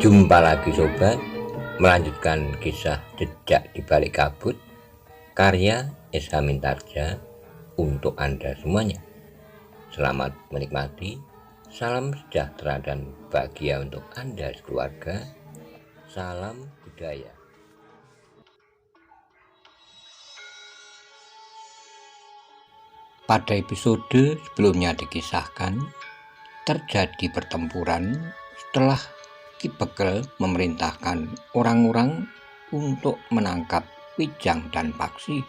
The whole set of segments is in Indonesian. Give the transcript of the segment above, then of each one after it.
Jumpa lagi sobat, melanjutkan kisah Jejak di Balik Kabut, karya S.H. Mintarja untuk Anda semuanya. Selamat menikmati, salam sejahtera dan bahagia untuk Anda sekeluarga. Salam budaya. Pada episode sebelumnya dikisahkan, terjadi pertempuran setelah Ki Bekel memerintahkan orang-orang untuk menangkap Wijang dan Paksi.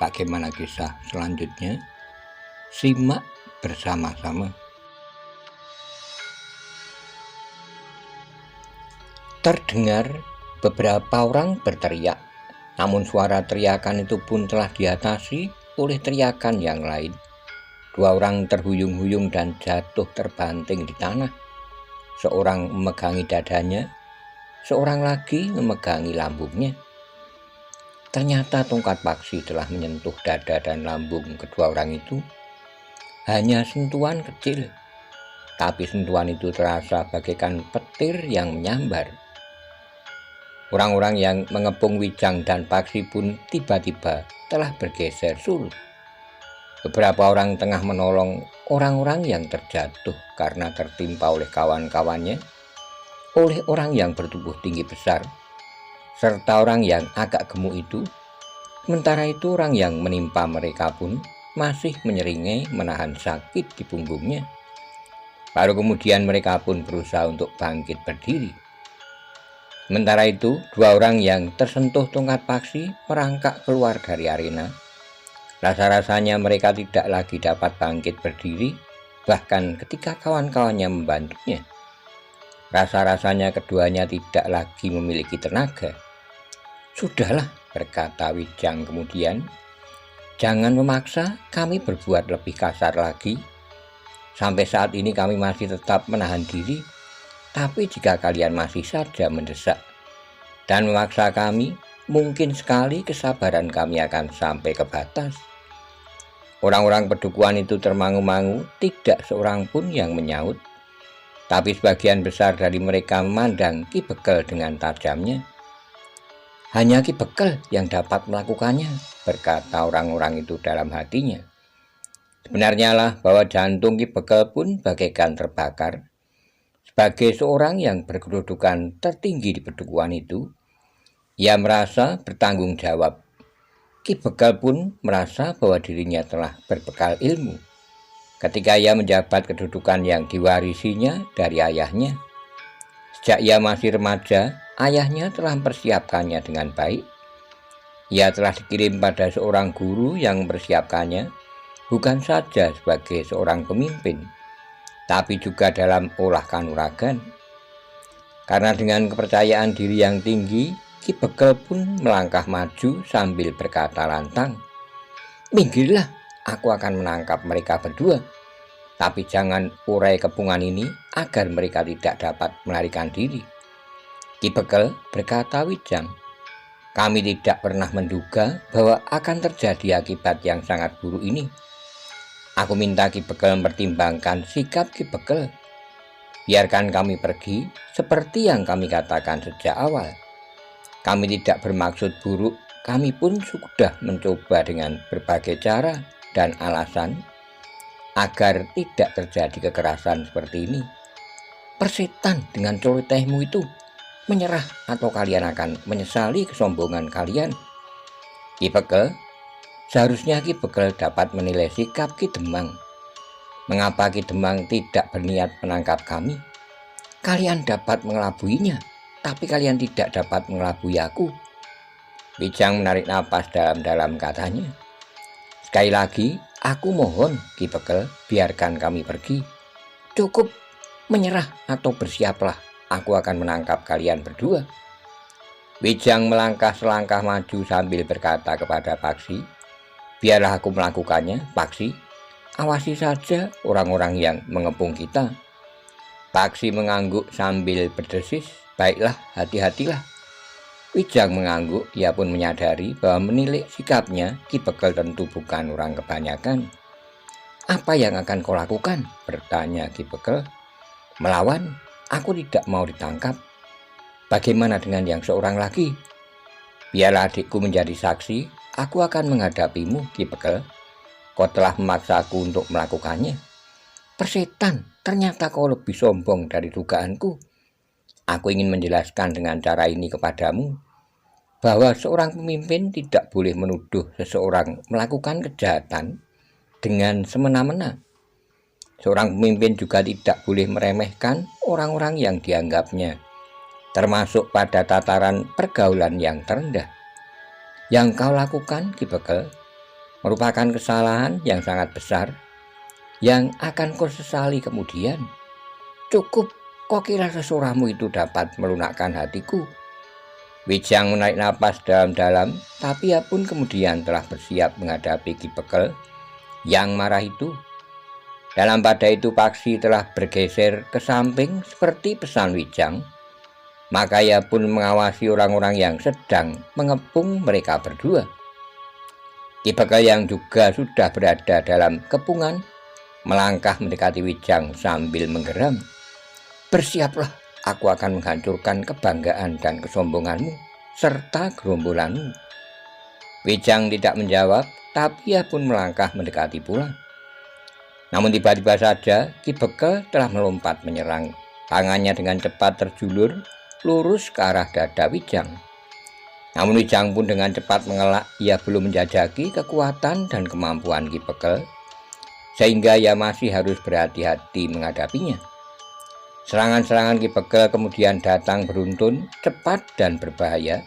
Bagaimana kisah selanjutnya? Simak bersama-sama. Terdengar beberapa orang berteriak, namun suara teriakan itu pun telah diatasi oleh teriakan yang lain. Dua orang terhuyung-huyung dan jatuh terbanting di tanah. Seorang memegangi dadanya, seorang lagi memegangi lambungnya. Ternyata tongkat paksi telah menyentuh dada dan lambung kedua orang itu. Hanya sentuhan kecil, tapi sentuhan itu terasa bagaikan petir yang menyambar. Orang-orang yang mengepung Wijang dan Paksi pun tiba-tiba telah bergeser surut. Beberapa orang tengah menolong orang-orang yang terjatuh karena tertimpa oleh kawan-kawannya, oleh orang yang bertubuh tinggi besar, serta orang yang agak gemuk itu. Sementara itu orang yang menimpa mereka pun masih menyeringai menahan sakit di punggungnya. Baru kemudian mereka pun berusaha untuk bangkit berdiri. Sementara itu dua orang yang tersentuh tongkat paksi merangkak keluar dari arena. Rasa-rasanya mereka tidak lagi dapat bangkit berdiri, bahkan ketika kawan-kawannya membantunya. Rasa-rasanya keduanya tidak lagi memiliki tenaga. "Sudahlah," berkata Wijang kemudian, "jangan memaksa kami berbuat lebih kasar lagi. Sampai saat ini kami masih tetap menahan diri, tapi jika kalian masih saja mendesak dan memaksa kami, mungkin sekali kesabaran kami akan sampai ke batas." Orang-orang pedukuhan itu termangu-mangu, tidak seorang pun yang menyaut. Tapi sebagian besar dari mereka memandang Ki Bekel dengan tajamnya. "Hanya Ki Bekel yang dapat melakukannya," berkata orang-orang itu dalam hatinya. Sebenarnya lah bahwa jantung Ki Bekel pun bagaikan terbakar. Sebagai seorang yang berkedudukan tertinggi di pedukuhan itu, ia merasa bertanggung jawab. Ki Bekel pun merasa bahwa dirinya telah berbekal ilmu ketika ia menjabat kedudukan yang diwarisinya dari ayahnya. Sejak ia masih remaja, ayahnya telah mempersiapkannya dengan baik. Ia telah dikirim pada seorang guru yang mempersiapkannya bukan saja sebagai seorang pemimpin, tapi juga dalam olah kanuragan. Karena dengan kepercayaan diri yang tinggi, Ki Bekel pun melangkah maju sambil berkata lantang, "Minggirlah, aku akan menangkap mereka berdua. Tapi jangan urai kepungan ini agar mereka tidak dapat melarikan diri." "Ki Bekel," berkata Wijang, "kami tidak pernah menduga bahwa akan terjadi akibat yang sangat buruk ini. Aku minta Ki Bekel mempertimbangkan sikap Ki Bekel. Biarkan kami pergi seperti yang kami katakan sejak awal. Kami tidak bermaksud buruk, kami pun sudah mencoba dengan berbagai cara dan alasan agar tidak terjadi kekerasan seperti ini. Persetan dengan celotehmu itu, menyerah atau kalian akan menyesali kesombongan kalian." "Ki Bekel, seharusnya Ki Bekel dapat menilai sikap Ki Demang. Mengapa Ki Demang tidak berniat menangkap kami? Kalian dapat mengelabuinya, tapi kalian tidak dapat mengelabui aku." Wijang menarik napas dalam-dalam katanya, "Sekali lagi, aku mohon Ki Bekel, biarkan kami pergi. Cukup, menyerah atau bersiaplah, aku akan menangkap kalian berdua." Wijang melangkah selangkah maju sambil berkata kepada Paksi, "Biarlah aku melakukannya, Paksi. Awasi saja orang-orang yang mengepung kita." Paksi mengangguk sambil berdesis, "Baiklah, hati-hatilah." Wijang mengangguk, ia pun menyadari bahwa menilik sikapnya Ki Bekel tentu bukan orang kebanyakan. "Apa yang akan kau lakukan?" bertanya Ki Bekel. "Melawan?" Aku tidak mau ditangkap. Bagaimana dengan yang seorang lagi? Biarlah adikku menjadi saksi. Aku akan menghadapimu, Ki Pekel. Kau telah memaksa aku untuk melakukannya. Persetan, ternyata kau lebih sombong dari dugaanku. Aku ingin menjelaskan dengan cara ini kepadamu, bahwa seorang pemimpin tidak boleh menuduh seseorang melakukan kejahatan dengan semena-mena. Seorang pemimpin juga tidak boleh meremehkan orang-orang yang dianggapnya, termasuk pada tataran pergaulan yang terendah. Yang kau lakukan, Ki Pekel, merupakan kesalahan yang sangat besar, yang akan kau sesali kemudian. Cukup, kau kira seseorangmu itu dapat melunakkan hatiku? Wijang menarik napas dalam-dalam, tapi ia pun kemudian telah bersiap menghadapi Ki Pekel yang marah itu. Dalam pada itu Paksi telah bergeser ke samping seperti pesan Wijang. Maka ia pun mengawasi orang-orang yang sedang mengepung mereka berdua. Ki Pekel yang juga sudah berada dalam kepungan melangkah mendekati Wijang sambil menggeram. Bersiaplah, aku akan menghancurkan kebanggaan dan kesombonganmu serta gerombolanmu. Wijang tidak menjawab, tapi ia pun melangkah mendekati pula. Namun tiba-tiba saja Ki Pekel telah melompat menyerang. Tangannya dengan cepat terjulur lurus ke arah dada Wijang. Namun Wijang pun dengan cepat mengelak. Ia belum menjajaki kekuatan dan kemampuan Ki Pekel, sehingga ia masih harus berhati-hati menghadapinya. Serangan-serangan Ki Pekel kemudian datang beruntun, cepat dan berbahaya.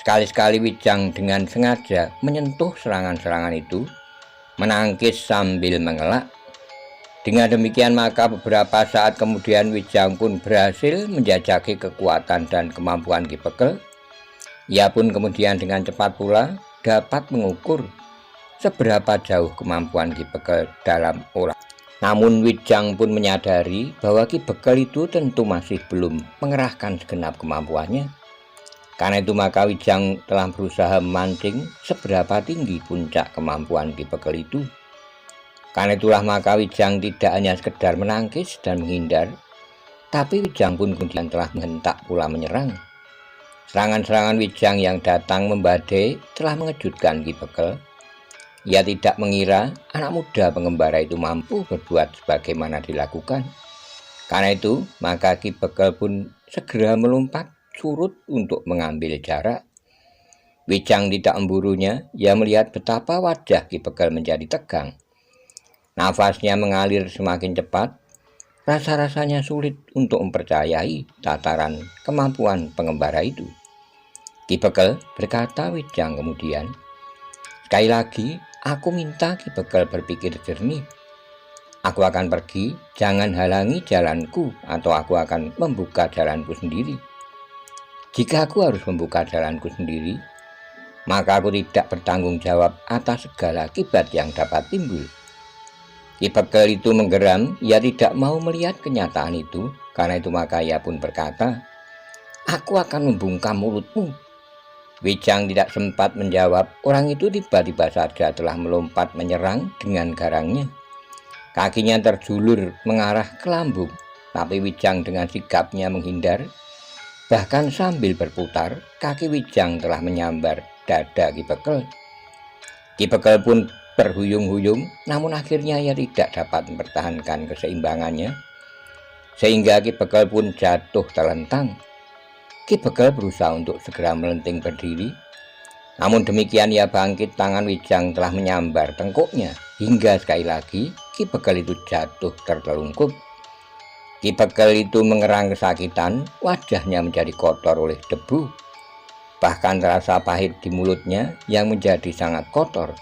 Sekali-sekali Wijang dengan sengaja menyentuh serangan-serangan itu, menangkis sambil mengelak. Dengan demikian maka beberapa saat kemudian Wijang pun berhasil menjajaki kekuatan dan kemampuan Ki Pekel. Ia pun kemudian dengan cepat pula dapat mengukur seberapa jauh kemampuan Ki Pekel dalam olah. Namun Wijang pun menyadari bahwa Ki Pekel itu tentu masih belum mengerahkan segenap kemampuannya. Karena itu maka Wijang telah berusaha memancing seberapa tinggi puncak kemampuan Ki Pekel itu. Karena itulah maka Wijang tidak hanya sekedar menangkis dan menghindar, tapi Wijang pun kemudian telah menghentak pula menyerang. Serangan-serangan Wijang yang datang membadai telah mengejutkan Ki Pekel. Ia tidak mengira anak muda pengembara itu mampu berbuat sebagaimana dilakukan. Karena itu, maka Ki Pekel pun segera melompat surut untuk mengambil jarak. Wijang tidak memburunya. Ia melihat betapa wajah Ki Pekel menjadi tegang. Nafasnya mengalir semakin cepat. Rasa-rasanya sulit untuk mempercayai tataran kemampuan pengembara itu. Ki Pekel, berkata Wijang kemudian, sekali lagi aku minta Ki Pekel berpikir jernih. Aku akan pergi, jangan halangi jalanku, atau aku akan membuka jalanku sendiri. Jika aku harus membuka jalanku sendiri, maka aku tidak bertanggung jawab atas segala akibat yang dapat timbul. Ki Pekel itu menggeram. Ia tidak mau melihat kenyataan itu. Karena itu maka ia pun berkata, aku akan membungkam mulutmu. Wijang tidak sempat menjawab. Orang itu tiba-tiba saja telah melompat menyerang dengan garangnya. Kakinya terjulur mengarah ke lambung, tapi Wijang dengan sigapnya menghindar. Bahkan sambil berputar, kaki Wijang telah menyambar dada Ki Pekel. Ki Pekel pun berhuyung-huyung, namun akhirnya ia tidak dapat mempertahankan keseimbangannya, sehingga Ki Pekel pun jatuh terlentang. Ki Pekel berusaha untuk segera melenting berdiri. Namun demikian ia bangkit, tangan Wijang telah menyambar tengkuknya, hingga sekali lagi Ki Pekel itu jatuh tertelungkup. Ki Pekel itu mengerang kesakitan, wajahnya menjadi kotor oleh debu. Bahkan terasa pahit di mulutnya yang menjadi sangat kotor.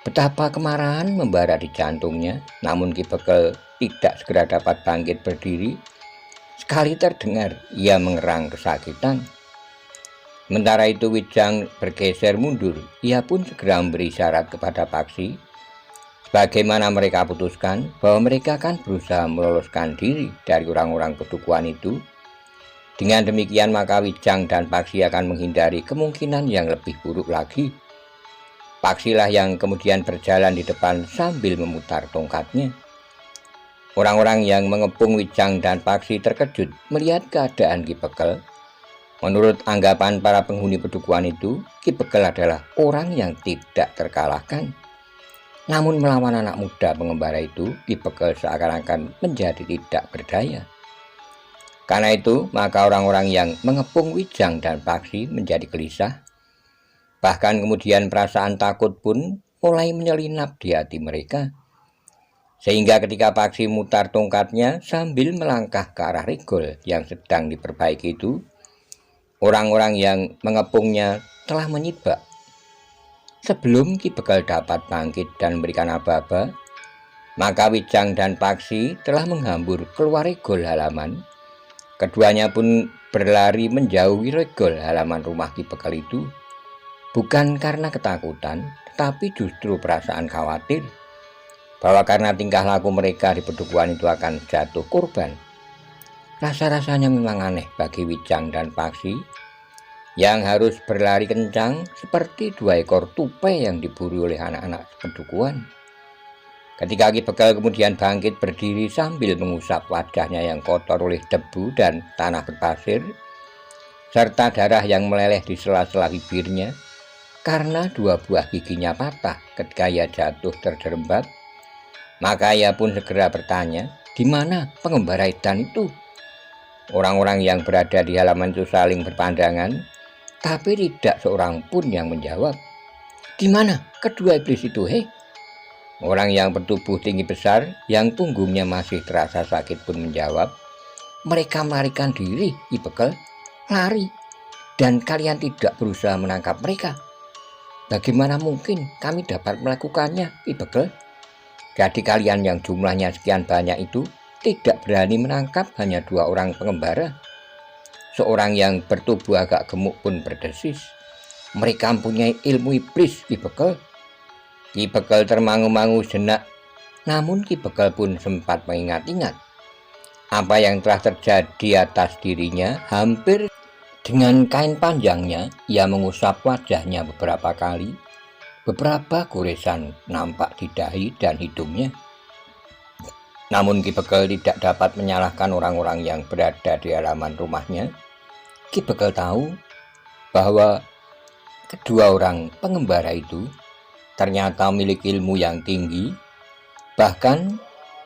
Betapa kemarahan membara di jantungnya, namun Ki Pekel tidak segera dapat bangkit berdiri. Sekali terdengar ia mengerang kesakitan. Sementara itu Wijang bergeser mundur. Ia pun segera memberi syarat kepada Paksi, sebagaimana mereka putuskan bahwa mereka akan berusaha meloloskan diri dari orang-orang pedukuhan itu. Dengan demikian maka Wijang dan Paksi akan menghindari kemungkinan yang lebih buruk lagi. Paksilah yang kemudian berjalan di depan sambil memutar tongkatnya. Orang-orang yang mengepung Wijang dan Paksi terkejut melihat keadaan Ki Bekel. Menurut anggapan para penghuni pedukuhan itu, Ki Bekel adalah orang yang tidak terkalahkan. Namun melawan anak muda pengembara itu, Ki Bekel seakan-akan menjadi tidak berdaya. Karena itu, maka orang-orang yang mengepung Wijang dan Paksi menjadi gelisah. Bahkan kemudian perasaan takut pun mulai menyelinap di hati mereka. Sehingga ketika Paksi mutar tongkatnya sambil melangkah ke arah Regol yang sedang diperbaiki itu, orang-orang yang mengepungnya telah menyibak. Sebelum Ki Bekel dapat bangkit dan memberikan aba-aba, maka Wijang dan Paksi telah menghambur keluar Regol halaman. Keduanya pun berlari menjauhi Regol halaman rumah Ki Bekel itu, bukan karena ketakutan, tetapi justru perasaan khawatir bahwa karena tingkah laku mereka di pedukuhan itu akan jatuh korban. Rasa-rasanya memang aneh bagi Wijang dan Paksi yang harus berlari kencang seperti dua ekor tupai yang diburu oleh anak-anak pedukuhan. Ketika Ki Bekel kemudian bangkit berdiri sambil mengusap wajahnya yang kotor oleh debu dan tanah berpasir, serta darah yang meleleh di sela-sela bibirnya karena dua buah giginya patah ketika ia jatuh terjerembab, maka ia pun segera bertanya, "Di mana pengembara edan itu?" Orang-orang yang berada di halaman itu saling berpandangan, tapi tidak seorang pun yang menjawab. "Di mana kedua iblis itu, hei?" Orang yang bertubuh tinggi besar, yang punggungnya masih terasa sakit pun menjawab, "Mereka melarikan diri, Ki Bekel, lari, dan kalian tidak berusaha menangkap mereka. Bagaimana mungkin kami dapat melakukannya, Ki Bekel? Jadi kalian yang jumlahnya sekian banyak itu tidak berani menangkap hanya dua orang pengembara." Seorang yang bertubuh agak gemuk pun berdesis, "Mereka mempunyai ilmu iblis, Ki Bekel." Ki Bekel termangu-mangu sejenak, namun Ki Bekel pun sempat mengingat-ingat apa yang telah terjadi atas dirinya. Hampir dengan kain panjangnya, ia mengusap wajahnya beberapa kali. Beberapa goresan nampak di dahi dan hidungnya. Namun Ki Bekel tidak dapat menyalahkan orang-orang yang berada di halaman rumahnya. Ki Bekel tahu bahwa kedua orang pengembara itu ternyata memiliki ilmu yang tinggi, bahkan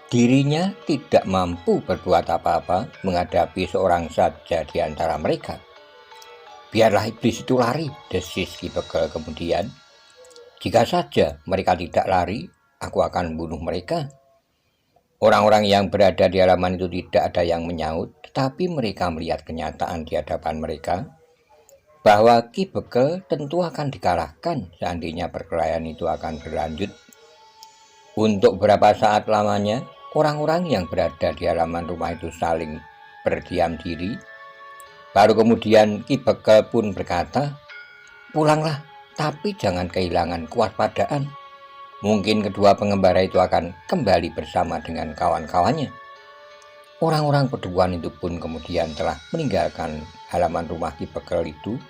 dirinya tidak mampu berbuat apa-apa menghadapi seorang saja di antara mereka. "Biarlah iblis itu lari," desis Ki Bekel kemudian. "Jika saja mereka tidak lari, aku akan membunuh mereka." Orang-orang yang berada di halaman itu tidak ada yang menyaut, tetapi mereka melihat kenyataan di hadapan mereka bahwa Ki Bekel tentu akan dikalahkan seandainya perkelahian itu akan berlanjut. Untuk beberapa saat lamanya, orang-orang yang berada di halaman rumah itu saling berdiam diri. Baru kemudian Ki Bekel pun berkata, "Pulanglah, tapi jangan kehilangan kewaspadaan. Mungkin kedua pengembara itu akan kembali bersama dengan kawan-kawannya." Orang-orang pedukuhan itu pun kemudian telah meninggalkan halaman rumah Ki Bekel itu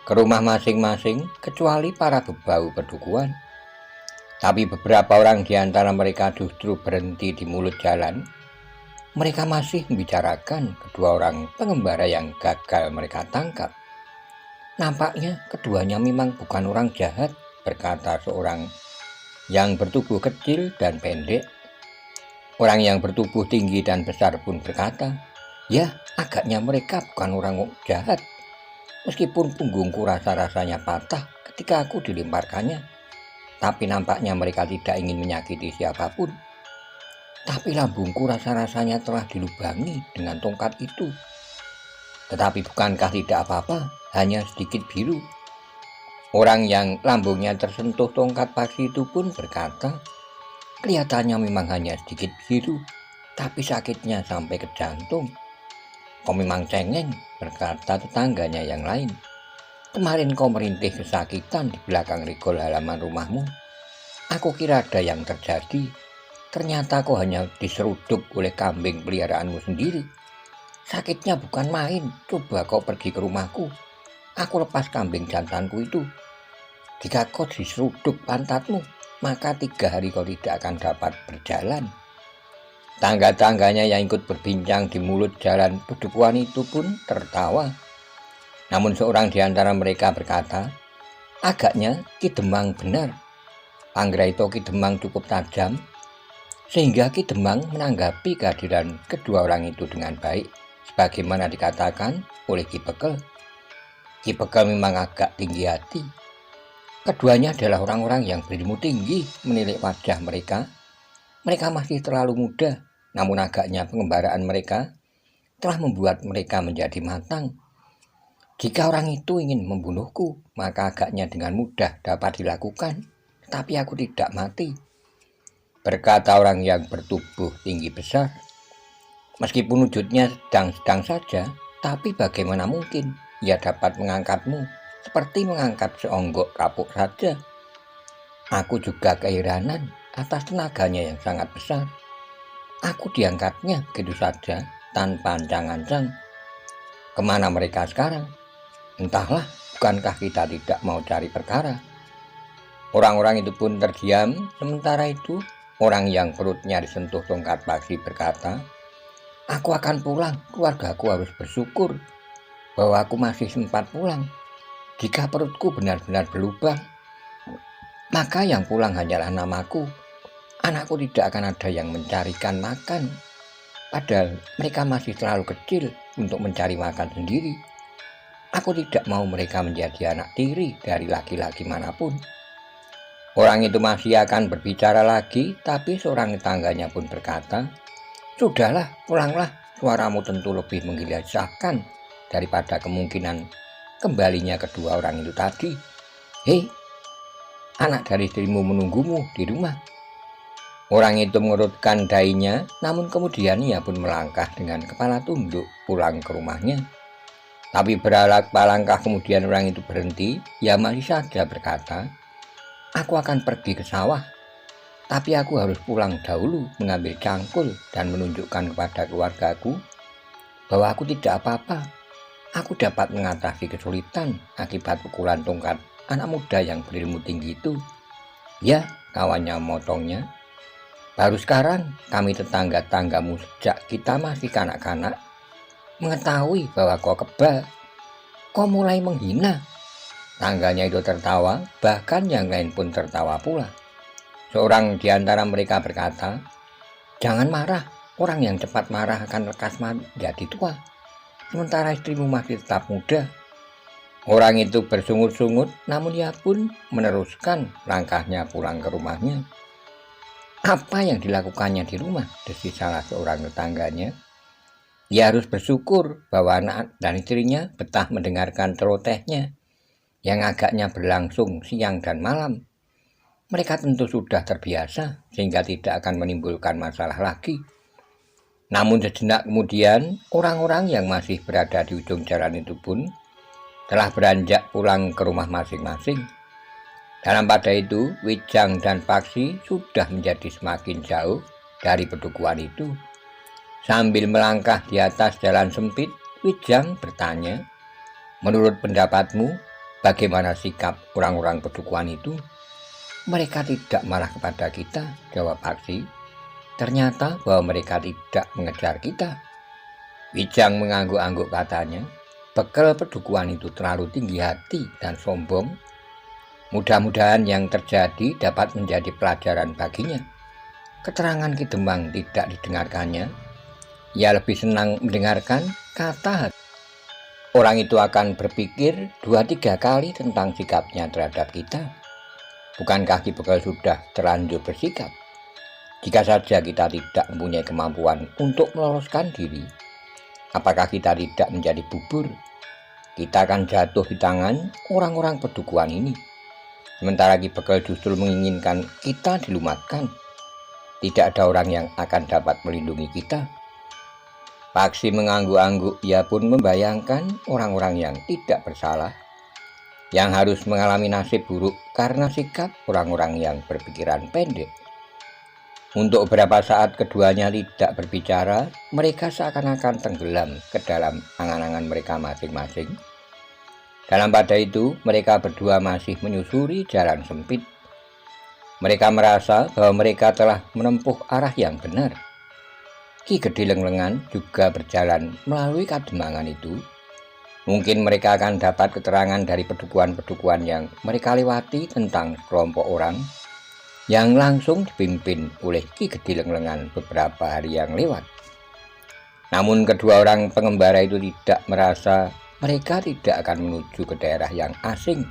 ke rumah masing-masing, kecuali para bebau pedukuhan. Tapi beberapa orang di antara mereka justru berhenti di mulut jalan. Mereka masih membicarakan kedua orang pengembara yang gagal mereka tangkap. "Nampaknya keduanya memang bukan orang jahat," berkata seorang yang bertubuh kecil dan pendek. Orang yang bertubuh tinggi dan besar pun berkata, "Ya, agaknya mereka bukan orang jahat. Meskipun punggungku rasa-rasanya patah ketika aku dilemparkannya, tapi nampaknya mereka tidak ingin menyakiti siapapun. Tapi lambungku rasa-rasanya telah dilubangi dengan tongkat itu. Tetapi bukankah tidak apa-apa, hanya sedikit biru." Orang yang lambungnya tersentuh tongkat paksi itu pun berkata, "Kelihatannya memang hanya sedikit biru, tapi sakitnya sampai ke jantung." "Kau memang cengeng," berkata tetangganya yang lain. "Kemarin kau merintih kesakitan di belakang regol halaman rumahmu. Aku kira ada yang terjadi. Ternyata kau hanya diseruduk oleh kambing peliharaanmu sendiri. Sakitnya bukan main. Coba kau pergi ke rumahku. Aku lepas kambing jantanku itu. Jika kau diseruduk pantatmu, maka 3 hari kau tidak akan dapat berjalan." Tangga-tangganya yang ikut berbincang di mulut jalan pedukuhan itu pun tertawa. Namun seorang di antara mereka berkata, agaknya Ki Demang benar. Panggraita Ki Demang cukup tajam, sehingga Ki Demang menanggapi kehadiran kedua orang itu dengan baik, sebagaimana dikatakan oleh Ki Bekel. Ki Bekel memang agak tinggi hati. Keduanya adalah orang-orang yang berilmu tinggi. Menilik wajah mereka, mereka masih terlalu muda, namun agaknya pengembaraan mereka telah membuat mereka menjadi matang. Jika orang itu ingin membunuhku, maka agaknya dengan mudah dapat dilakukan, tetapi aku tidak mati, berkata orang yang bertubuh tinggi besar. Meskipun wujudnya sedang-sedang saja, tapi bagaimana mungkin ia dapat mengangkatmu seperti mengangkat seonggok kapuk saja. Aku juga keheranan atas tenaganya yang sangat besar. Aku diangkatnya begitu saja tanpa ancang-ancang. Kemana mereka sekarang? Entahlah, bukankah kita tidak mau cari perkara? Orang-orang itu pun terdiam. Sementara itu, orang yang perutnya disentuh tongkat paksi berkata, aku akan pulang, keluargaku harus bersyukur bahwa aku masih sempat pulang. Jika perutku benar-benar berlubang, maka yang pulang hanyalah namaku. Anakku tidak akan ada yang mencarikan makan, padahal mereka masih terlalu kecil untuk mencari makan sendiri. Aku tidak mau mereka menjadi anak tiri dari laki-laki manapun. Orang itu masih akan berbicara lagi, tapi seorang tetangganya pun berkata, sudahlah, pulanglah, suaramu tentu lebih menggilasakan daripada kemungkinan kembalinya kedua orang itu tadi. Hei, anak dari istrimu menunggumu di rumah. Orang itu mengerutkan dahinya, namun kemudian ia pun melangkah dengan kepala tunduk pulang ke rumahnya. Tapi beberapa langkah kemudian orang itu berhenti. Ia masih saja berkata, aku akan pergi ke sawah, tapi aku harus pulang dahulu mengambil cangkul dan menunjukkan kepada keluargaku bahwa aku tidak apa-apa. Aku dapat mengatasi kesulitan akibat pukulan tongkat anak muda yang berilmu tinggi itu. Ya, kawannya memotongnya. Baru sekarang kami tetangga-tanggamu sejak kita masih kanak-kanak mengetahui bahwa kau kebal. Kau mulai menghina. Tangganya itu tertawa, bahkan yang lain pun tertawa pula. Seorang di antara mereka berkata, jangan marah, orang yang cepat marah akan lekas menjadi tua, sementara istrimu masih tetap muda. Orang itu bersungut-sungut, namun ia pun meneruskan langkahnya pulang ke rumahnya. Apa yang dilakukannya di rumah? Desis salah seorang tetangganya. Ia harus bersyukur bahwa anak dan istrinya betah mendengarkan celotehnya yang agaknya berlangsung siang dan malam. Mereka tentu sudah terbiasa sehingga tidak akan menimbulkan masalah lagi. Namun sejenak kemudian, orang-orang yang masih berada di ujung jalan itu pun telah beranjak pulang ke rumah masing-masing. Dalam pada itu, Wijang dan Paksi sudah menjadi semakin jauh dari pedukuhan itu. Sambil melangkah di atas jalan sempit, Wijang bertanya, menurut pendapatmu, bagaimana sikap orang-orang pedukuhan itu? Mereka tidak marah kepada kita, jawab Paksi. Ternyata bahwa mereka tidak mengejar kita. Wijang mengangguk-angguk katanya, Bekel pedukuhan itu terlalu tinggi hati dan sombong. Mudah-mudahan yang terjadi dapat menjadi pelajaran baginya. Keterangan Ki Demang tidak didengarkannya. Ia lebih senang mendengarkan kata hati. Orang itu akan berpikir 2-3 kali tentang sikapnya terhadap kita. Bukankah Ki Bekel sudah terlanjur bersikap? Jika saja kita tidak mempunyai kemampuan untuk meloloskan diri, apakah kita tidak menjadi bubur? Kita akan jatuh di tangan orang-orang pedukuhan ini. Sementara Ki Bekel justru menginginkan kita dilumatkan. Tidak ada orang yang akan dapat melindungi kita. Paksi mengangguk-angguk. Ia pun membayangkan orang-orang yang tidak bersalah, yang harus mengalami nasib buruk karena sikap orang-orang yang berpikiran pendek. Untuk beberapa saat keduanya tidak berbicara. Mereka seakan-akan tenggelam ke dalam angan-angan mereka masing-masing. Dalam pada itu, mereka berdua masih menyusuri jalan sempit. Mereka merasa bahwa mereka telah menempuh arah yang benar. Ki Gede Lenglengan juga berjalan melalui kademangan itu, mungkin mereka akan dapat keterangan dari pedukuhan-pedukuhan yang mereka lewati tentang kelompok orang yang langsung dipimpin oleh Ki Gede Lenglengan beberapa hari yang lewat. Namun kedua orang pengembara itu tidak merasa mereka tidak akan menuju ke daerah yang asing.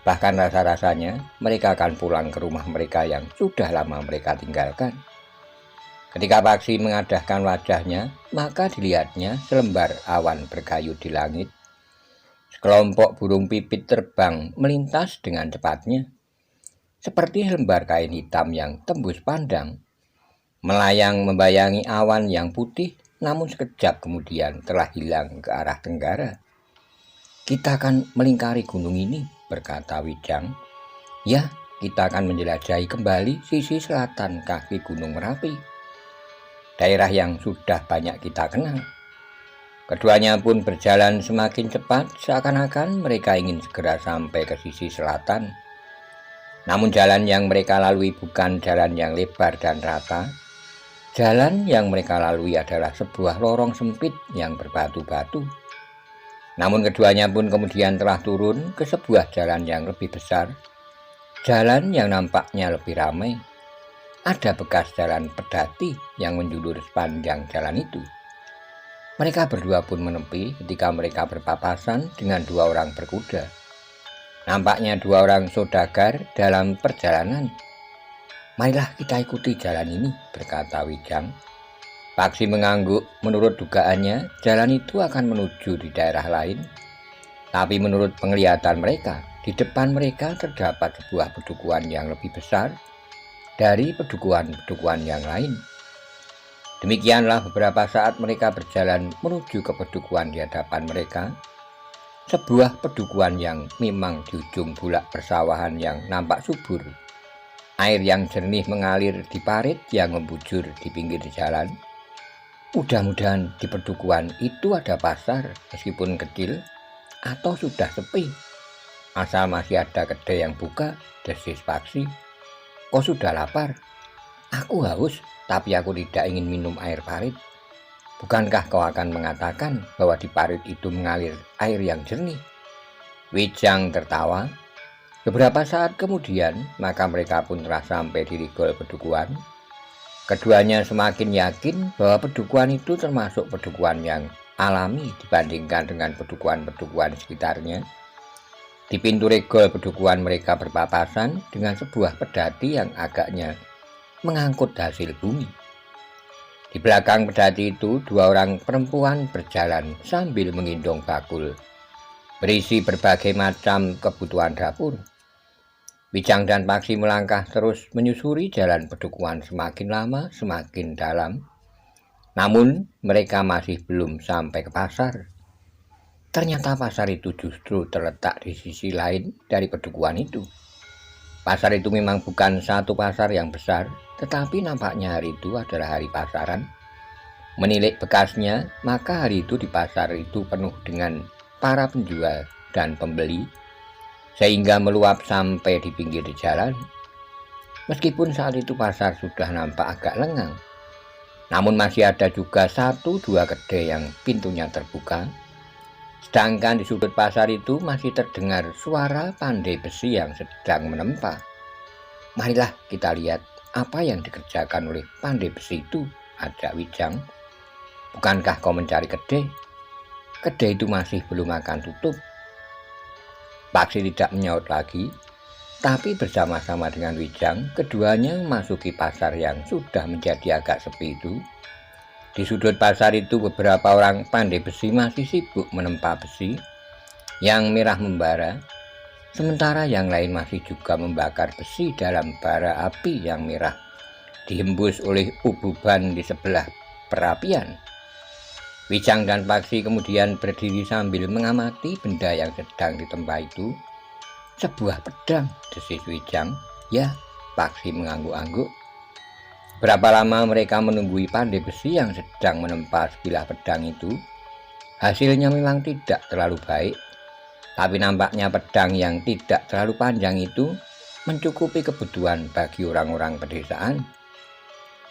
Bahkan rasa-rasanya mereka akan pulang ke rumah mereka yang sudah lama mereka tinggalkan. Ketika Paksi mengadahkan wajahnya, maka dilihatnya selembar awan berkayut di langit. Sekelompok burung pipit terbang melintas dengan cepatnya, seperti selembar kain hitam yang tembus pandang, melayang membayangi awan yang putih, namun sekejap kemudian telah hilang ke arah tenggara. Kita akan melingkari gunung ini, berkata Wijang. Ya, kita akan menjelajahi kembali sisi selatan kaki Gunung Merapi, daerah yang sudah banyak kita kenal. Keduanya pun berjalan semakin cepat, seakan-akan mereka ingin segera sampai ke sisi selatan. Namun jalan yang mereka lalui bukan jalan yang lebar dan rata. Jalan yang mereka lalui adalah sebuah lorong sempit yang berbatu-batu. Namun keduanya pun kemudian telah turun ke sebuah jalan yang lebih besar, jalan yang nampaknya lebih ramai. Ada bekas jalan pedati yang menjulur sepanjang jalan itu. Mereka berdua pun menepi ketika mereka berpapasan dengan dua orang berkuda. Nampaknya dua orang saudagar dalam perjalanan. Marilah kita ikuti jalan ini, berkata Wijang. Paksi mengangguk. Menurut dugaannya, jalan itu akan menuju di daerah lain. Tapi menurut penglihatan mereka, di depan mereka terdapat sebuah pedukuhan yang lebih besar dari pedukuhan-pedukuhan yang lain. Demikianlah beberapa saat mereka berjalan menuju ke pedukuhan di hadapan mereka, sebuah pedukuhan yang memang di ujung bulak persawahan yang nampak subur. Air yang jernih mengalir di parit yang membujur di pinggir jalan. Mudah-mudahan di pedukuhan itu ada pasar, meskipun kecil atau sudah sepi. Asal masih ada kedai yang buka, desis Paksi. Kau sudah lapar? Aku haus, tapi aku tidak ingin minum air parit. Bukankah kau akan mengatakan bahwa di parit itu mengalir air yang jernih? Wijang tertawa. Beberapa saat kemudian, maka mereka pun telah sampai di rigol pedukuhan. Keduanya semakin yakin bahwa pedukuhan itu termasuk pedukuhan yang alami dibandingkan dengan pedukuhan-pedukuhan sekitarnya. Di pintu regol pedukuhan mereka berpapasan dengan sebuah pedati yang agaknya mengangkut hasil bumi. Di belakang pedati itu, dua orang perempuan berjalan sambil menggendong bakul berisi berbagai macam kebutuhan dapur. Wijang dan Paksi melangkah terus menyusuri jalan pedukuhan semakin lama semakin dalam. Namun mereka masih belum sampai ke pasar. Ternyata pasar itu justru terletak di sisi lain dari pedukuhan itu. Pasar itu memang bukan satu pasar yang besar, tetapi nampaknya hari itu adalah hari pasaran. Menilik bekasnya, maka hari itu di pasar itu penuh dengan para penjual dan pembeli, sehingga meluap sampai di pinggir jalan. Meskipun saat itu pasar sudah nampak agak lengang, namun masih ada juga satu dua kedai yang pintunya terbuka. Sedangkan di sudut pasar itu masih terdengar suara pandai besi yang sedang menempa. Marilah kita lihat apa yang dikerjakan oleh pandai besi itu, ajak Wijang. Bukankah kau mencari kedai? Kedai itu masih belum akan tutup. Paksi tidak menyaut lagi, tapi bersama-sama dengan Wijang, keduanya memasuki pasar yang sudah menjadi agak sepi itu. Di sudut pasar itu beberapa orang pandai besi masih sibuk menempa besi yang merah membara, sementara yang lain masih juga membakar besi dalam bara api yang merah dihembus oleh ububan di sebelah perapian. Wijang dan Paksi kemudian berdiri sambil mengamati benda yang sedang ditempa itu. Sebuah pedang, desis Wijang. Ya, Paksi mengangguk-angguk. Berapa lama mereka menunggui pandai besi yang sedang menempa sebilah pedang itu. Hasilnya memang tidak terlalu baik, tapi nampaknya pedang yang tidak terlalu panjang itu mencukupi kebutuhan bagi orang-orang pedesaan.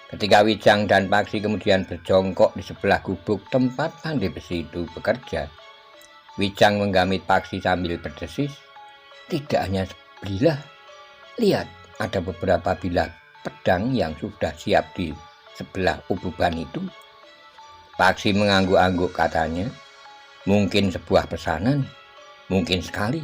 Ketika Wijang dan Paksi kemudian berjongkok di sebelah gubuk tempat pandai besi itu bekerja, Wijang menggamit Paksi sambil berdesis, "Tidak hanya sebilah, lihat ada beberapa bilah pedang yang sudah siap di sebelah ububan itu." Paksi mengangguk-angguk katanya, "Mungkin sebuah pesanan, mungkin sekali."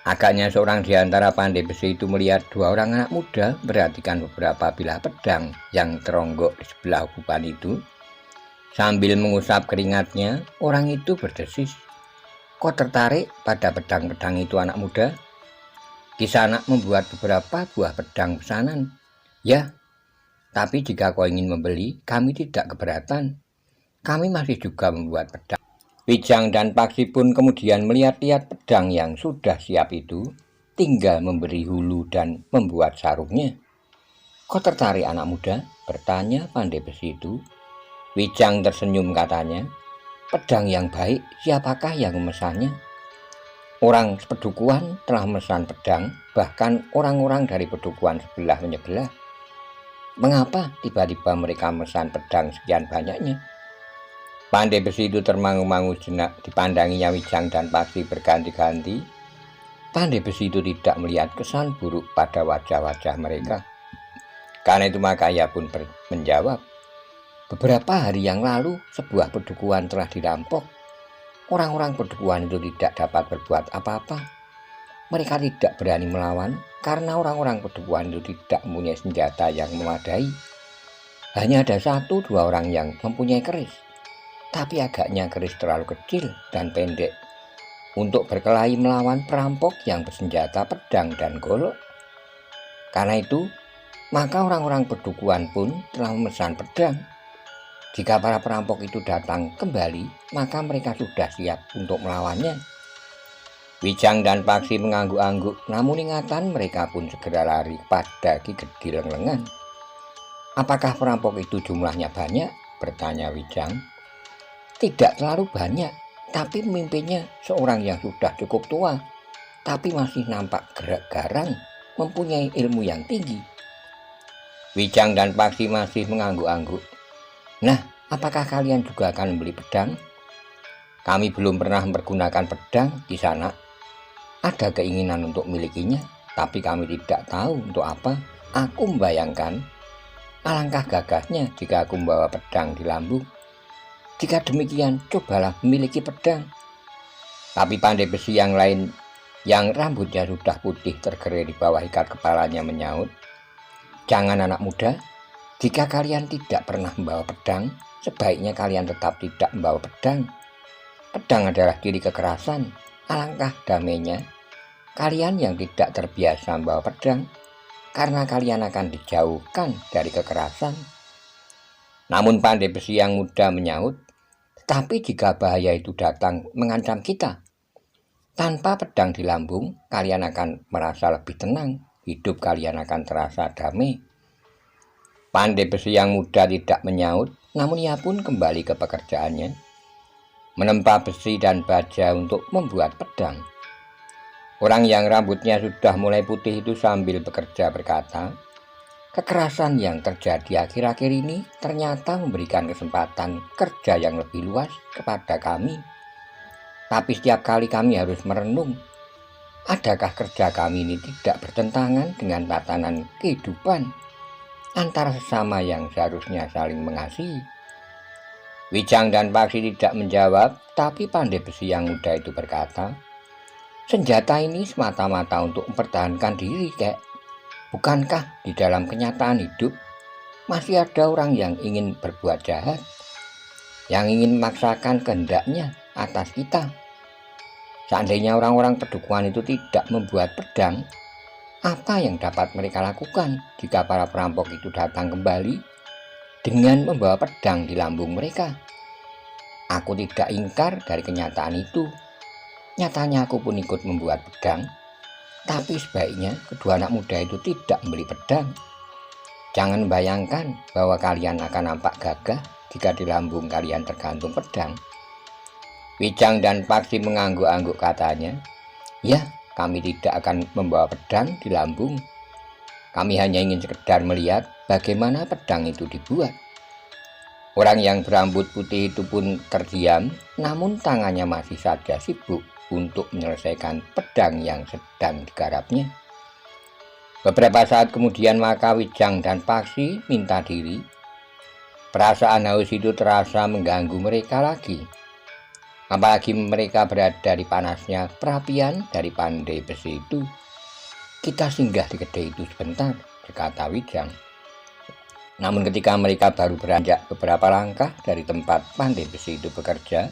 Agaknya seorang di antara pandai besi itu melihat dua orang anak muda memperhatikan beberapa bilah pedang yang teronggok di sebelah ububan itu. Sambil mengusap keringatnya, orang itu berdesis, "Kau tertarik pada pedang-pedang itu, anak muda? Kisanak membuat beberapa buah pedang pesanan." "Ya, tapi jika kau ingin membeli, kami tidak keberatan. Kami masih juga membuat pedang." Wijang dan Paksi pun kemudian melihat-lihat pedang yang sudah siap itu, tinggal memberi hulu dan membuat sarungnya. "Kau tertarik, anak muda?" bertanya pandai besi itu. Wijang tersenyum katanya, "Pedang yang baik, siapakah yang memesannya?" "Orang pedukuhan telah memesan pedang, bahkan orang-orang dari pedukuhan sebelah menyebelah." "Mengapa tiba-tiba mereka memesan pedang sekian banyaknya?" Pandai besi itu termangu-mangu sejenak, dipandanginya Wijang dan Paksi berganti-ganti. Pandai besi itu tidak melihat kesan buruk pada wajah-wajah mereka. Karena itu maka ia pun menjawab, "Beberapa hari yang lalu sebuah pedukuhan telah dirampok. Orang-orang pedukuhan itu tidak dapat berbuat apa-apa. Mereka tidak berani melawan karena orang-orang pedukuhan itu tidak mempunyai senjata yang memadai. Hanya ada 1-2 orang yang mempunyai keris. Tapi agaknya keris terlalu kecil dan pendek untuk berkelahi melawan perampok yang bersenjata pedang dan golok. Karena itu, maka orang-orang pedukuhan pun telah memesan pedang. Jika para perampok itu datang kembali, maka mereka sudah siap untuk melawannya." Wijang dan Paksi mengangguk-angguk, namun ingatan mereka pun segera lari pada Ki Gede Lenglengan. "Apakah perampok itu jumlahnya banyak?" bertanya Wijang. "Tidak terlalu banyak, tapi pemimpinnya seorang yang sudah cukup tua, tapi masih nampak garang, mempunyai ilmu yang tinggi." Wijang dan Paksi masih mengangguk-angguk. "Nah, apakah kalian juga akan membeli pedang?" "Kami belum pernah mempergunakan pedang di sana. Ada keinginan untuk memilikinya, tapi kami tidak tahu untuk apa. Aku membayangkan, alangkah gagahnya jika aku membawa pedang di lambung. Jika demikian, cobalah memiliki pedang." Tapi pandai besi yang lain yang rambutnya sudah putih tergerai di bawah ikat kepalanya menyaut, "Jangan, anak muda. Jika kalian tidak pernah membawa pedang, sebaiknya kalian tetap tidak membawa pedang. Pedang adalah ciri kekerasan. Alangkah damainya kalian yang tidak terbiasa membawa pedang, karena kalian akan dijauhkan dari kekerasan." Namun pandai besi yang muda menyaut, "Tapi jika bahaya itu datang mengancam kita, tanpa pedang di lambung, kalian akan merasa lebih tenang. Hidup kalian akan terasa damai." Pandai besi yang muda tidak menyaut, namun ia pun kembali ke pekerjaannya, menempa besi dan baja untuk membuat pedang. Orang yang rambutnya sudah mulai putih itu sambil bekerja berkata, "Kekerasan yang terjadi akhir-akhir ini ternyata memberikan kesempatan kerja yang lebih luas kepada kami. Tapi setiap kali kami harus merenung, adakah kerja kami ini tidak bertentangan dengan tatanan kehidupan antara sesama yang seharusnya saling mengasihi?" Wijang dan Paksi tidak menjawab, tapi pandai besi yang muda itu berkata, "Senjata ini semata-mata untuk mempertahankan diri, Kek. Bukankah di dalam kenyataan hidup masih ada orang yang ingin berbuat jahat, yang ingin memaksakan kehendaknya atas kita? Seandainya orang-orang pedukuhan itu tidak membuat pedang, apa yang dapat mereka lakukan jika para perampok itu datang kembali dengan membawa pedang di lambung mereka? Aku tidak ingkar dari kenyataan itu. Nyatanya aku pun ikut membuat pedang, tapi sebaiknya kedua anak muda itu tidak membeli pedang. Jangan bayangkan bahwa kalian akan nampak gagah jika di lambung kalian tergantung pedang." Wijang dan Paksi mengangguk-angguk katanya, "Ya, kami tidak akan membawa pedang di lambung." Kami hanya ingin sekedar melihat bagaimana pedang itu dibuat." Orang yang berambut putih itu pun terdiam, namun tangannya masih saja sibuk untuk menyelesaikan pedang yang sedang digarapnya. Beberapa saat kemudian maka Wijang dan Paksi minta diri. Perasaan haus itu terasa mengganggu mereka lagi. Apalagi mereka berada di panasnya perapian dari pandai besi itu. "Kita singgah di kedai itu sebentar," berkata Wijang. Namun ketika mereka baru beranjak beberapa langkah dari tempat pandai besi itu bekerja,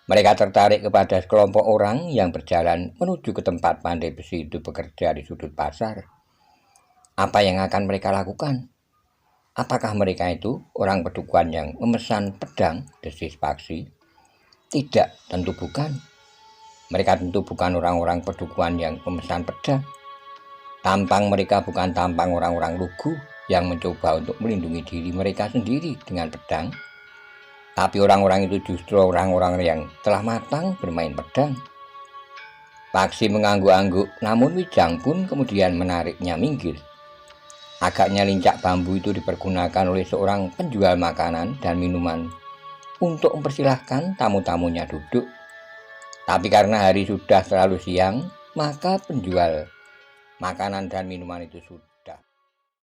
mereka tertarik kepada sekelompok orang yang berjalan menuju ke tempat pandai besi itu bekerja di sudut pasar. Apa yang akan mereka lakukan? Apakah mereka itu orang pedukuhan yang memesan pedang, desis Paksi? Tidak, tentu bukan. Mereka tentu bukan orang-orang pedukuhan yang memesan pedang. Tampang mereka bukan tampang orang-orang lugu yang mencoba untuk melindungi diri mereka sendiri dengan pedang, tapi orang-orang itu justru orang-orang yang telah matang bermain pedang. Paksi mengangguk-angguk, namun Wijang pun kemudian menariknya minggir. Agaknya lincak bambu itu dipergunakan oleh seorang penjual makanan dan minuman untuk mempersilahkan tamu-tamunya duduk. Tapi karena hari sudah terlalu siang, maka penjual makanan dan minuman itu sudah